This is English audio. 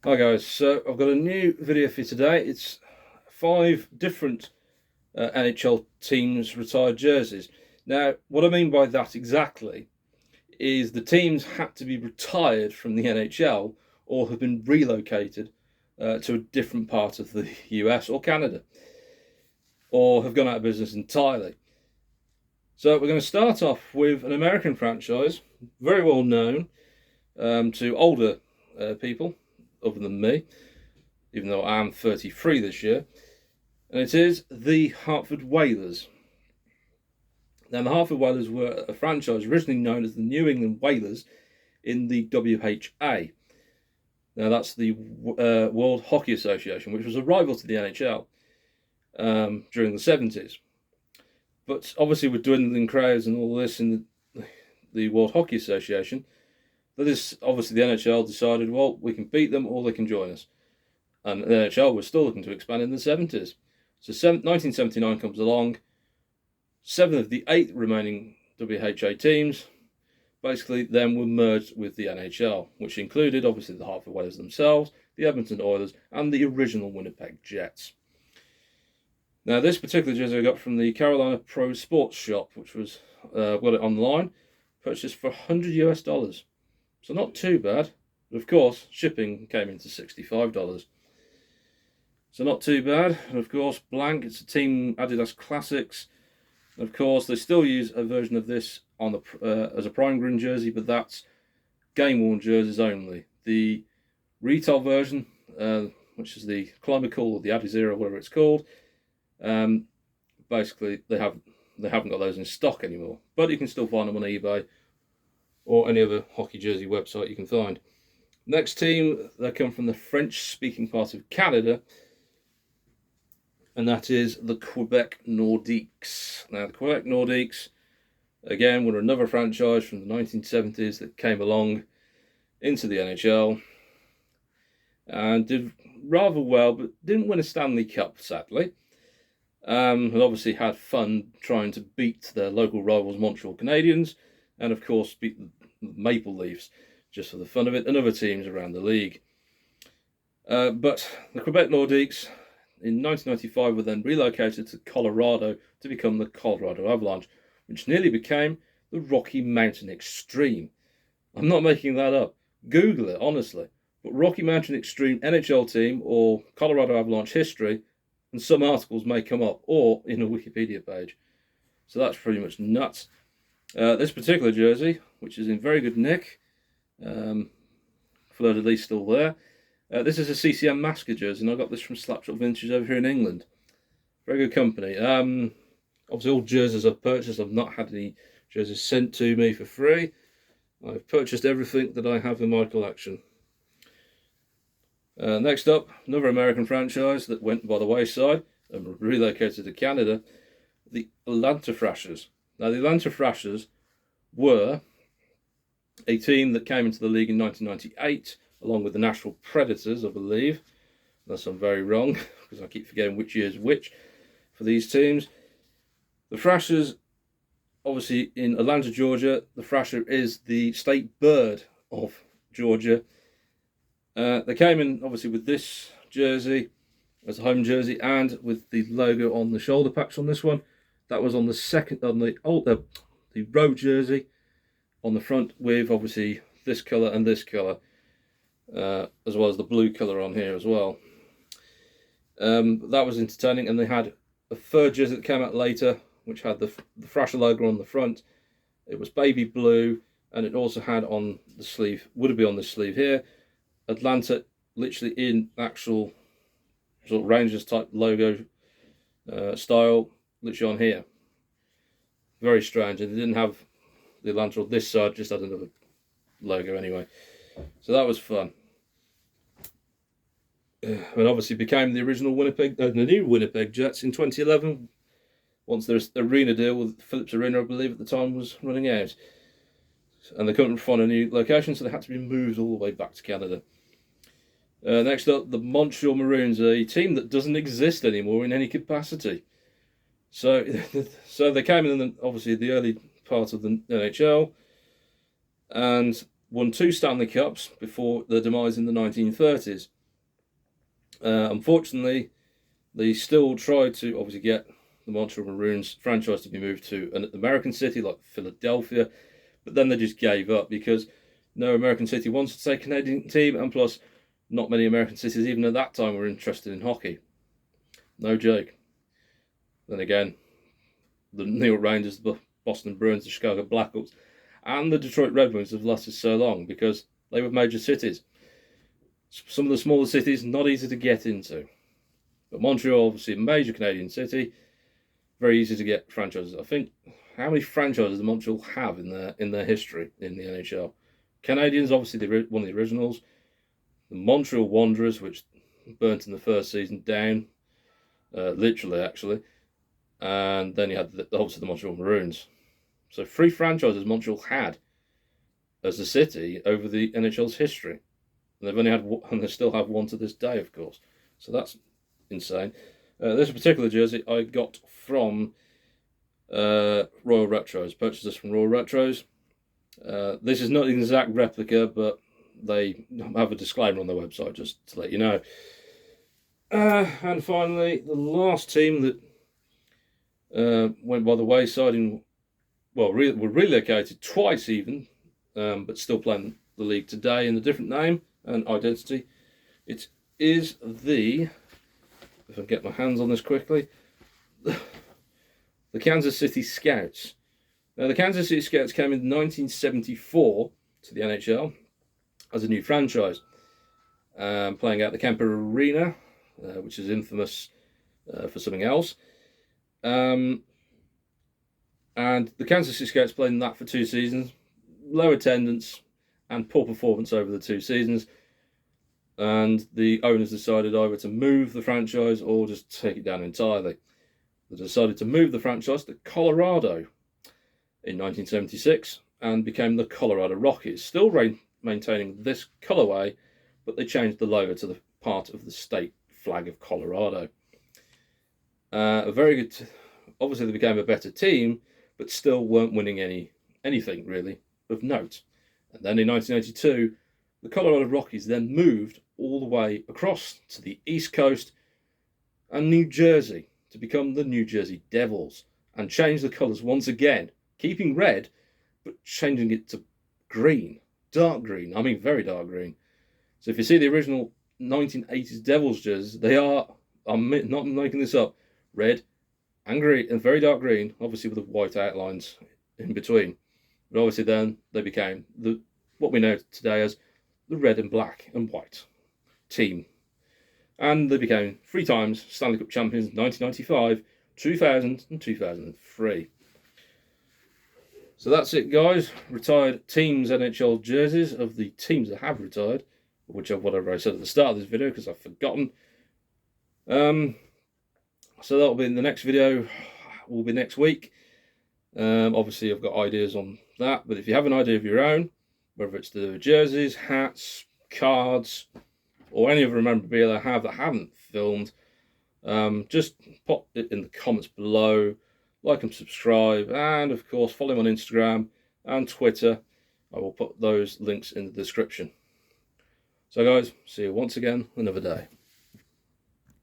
Hi guys, so I've got a new video for you today. It's 5 different NHL teams retired jerseys. Now, what I mean by that exactly is the teams had to be retired from the NHL or have been relocated to a different part of the US or Canada, or have gone out of business entirely. So we're going to start off with an American franchise, very well known to older people, other than me, even though I am 33 this year, and it is the Hartford Whalers. Now, the Hartford Whalers were a franchise originally known as the New England Whalers in the WHA. Now, that's the World Hockey Association, which was a rival to the NHL during the 70s. But obviously, with dwindling crowds and all this in the World Hockey Association, that is obviously the NHL decided, well, we can beat them or they can join us. And the NHL was still looking to expand in the 70s. So 1979 comes along. 7 of the 8 remaining WHA teams basically then were merged with the NHL, which included obviously the Hartford Whalers themselves, the Edmonton Oilers, and the original Winnipeg Jets. Now, this particular jersey I got from the Carolina Pro Sports Shop, which was got it online, purchased for $100 US. So not too bad. But of course, shipping came into $65. So not too bad. And of course, blank. It's a Team Adidas Classics. And of course, they still use a version of this on the as a prime green jersey, but that's game-worn jerseys only. The retail version, which is the Climacool or the Adizero, whatever it's called, basically they haven't got those in stock anymore. But you can still find them on eBay or any other hockey jersey website you can find. Next team, they come from the French-speaking part of Canada, and that is the Quebec Nordiques. Now, the Quebec Nordiques, again, were another franchise from the 1970s that came along into the NHL and did rather well, but didn't win a Stanley Cup, sadly. And obviously had fun trying to beat their local rivals, Montreal Canadiens, and of course beat the Maple Leafs just for the fun of it, and other teams around the league. But the Quebec Nordiques in 1995 were then relocated to Colorado to become the Colorado Avalanche, which nearly became the Rocky Mountain Extreme. I'm not making that up. Google it, honestly. But Rocky Mountain Extreme NHL team or Colorado Avalanche history, and some articles may come up, or in a Wikipedia page. So that's pretty much nuts. This particular jersey, which is in very good nick, fleur de lis still there. This is a CCM Masker jersey, and I got this from Slapshot Vintage over here in England. Very good company. Obviously, all jerseys I've purchased, I've not had any jerseys sent to me for free. I've purchased everything that I have in my collection. Next up, another American franchise that went by the wayside and relocated to Canada, the Atlanta Thrashers. Now, the Atlanta Thrashers were a team that came into the league in 1998, along with the Nashville Predators, I believe. Unless I'm very wrong, because I keep forgetting which year is which for these teams. The Thrashers, obviously in Atlanta, Georgia, the Thrasher is the state bird of Georgia. They came in obviously with this jersey as a home jersey and with the logo on the shoulder patch on this one. That was on the second, on the road jersey on the front, with obviously this colour and this colour, as well as the blue colour on here as well. That was entertaining, and they had a third jersey that came out later, which had the Thrasher logo on the front. It was baby blue, and it also had on the sleeve, would be on the sleeve here, Atlanta, literally in actual sort of Rangers type logo style, literally on here. Very strange, and they didn't have the Atlanta on this side, just had another logo anyway. So that was fun. And obviously became the original the new Winnipeg Jets in 2011, once their arena deal with Phillips Arena, I believe at the time, was running out. And they couldn't find a new location, so they had to be moved all the way back to Canada. Next up, the Montreal Maroons, a team that doesn't exist anymore in any capacity. So, so they came in obviously the early part of the NHL, and won 2 Stanley Cups before their demise in the 1930s. Unfortunately, they still tried to obviously get the Montreal Maroons franchise to be moved to an American city like Philadelphia, but then they just gave up because no American city wanted to take a Canadian team, and plus not many American cities even at that time were interested in hockey. No joke. Then again, the New York Rangers, the Boston Bruins, the Chicago Blackhawks, and the Detroit Red Wings have lasted so long because they were major cities. Some of the smaller cities, not easy to get into. But Montreal, obviously a major Canadian city, very easy to get franchises. I think, how many franchises does Montreal have in their history in the NHL? Canadians, obviously one of the originals. The Montreal Wanderers, which burnt in the first season down, literally actually. And then you had obviously the Montreal Maroons. So 3 franchises Montreal had as a city over the NHL's history. And they've only had one, and they still have one to this day, of course. So that's insane. This particular jersey I got from Royal Retros. Purchased this from Royal Retros. This is not an exact replica, but they have a disclaimer on their website just to let you know. And finally, the last team that went by the wayside were relocated twice even, but still playing the league today in a different name and identity. It is if I can get my hands on this quickly, the Kansas City Scouts. Now, the Kansas City Scouts came in 1974 to the NHL as a new franchise, playing out the Kemper Arena, which is infamous for something else. And the Kansas City Scouts played in that for 2 seasons, low attendance and poor performance over the 2 seasons. And the owners decided either to move the franchise or just take it down entirely. They decided to move the franchise to Colorado in 1976 and became the Colorado Rockies, still maintaining this colorway, but they changed the logo to the part of the state flag of Colorado. A very good, obviously they became a better team, but still weren't winning anything really of note. And then in 1982, the Colorado Rockies then moved all the way across to the East Coast and New Jersey to become the New Jersey Devils and changed the colours once again, keeping red, but changing it to green, dark green. I mean, very dark green. So if you see the original 1980s Devils jerseys, they are, I'm not making this up, red and green, and very dark green, obviously with the white outlines in between. But obviously then they became what we know today as the red and black and white team. And they became 3 times Stanley Cup champions in 1995, 2000 and 2003. So that's it, guys. Retired teams NHL jerseys of the teams that have retired, whatever I said at the start of this video because I've forgotten. So that'll be in the next video, will be next week. Obviously I've got ideas on that, but if you have an idea of your own, whether it's the jerseys, hats, cards, or any other memorabilia I have that haven't filmed, just pop it in the comments below, like and subscribe, and of course follow me on Instagram and Twitter. I will put those links in the description. So guys, see you once again another day.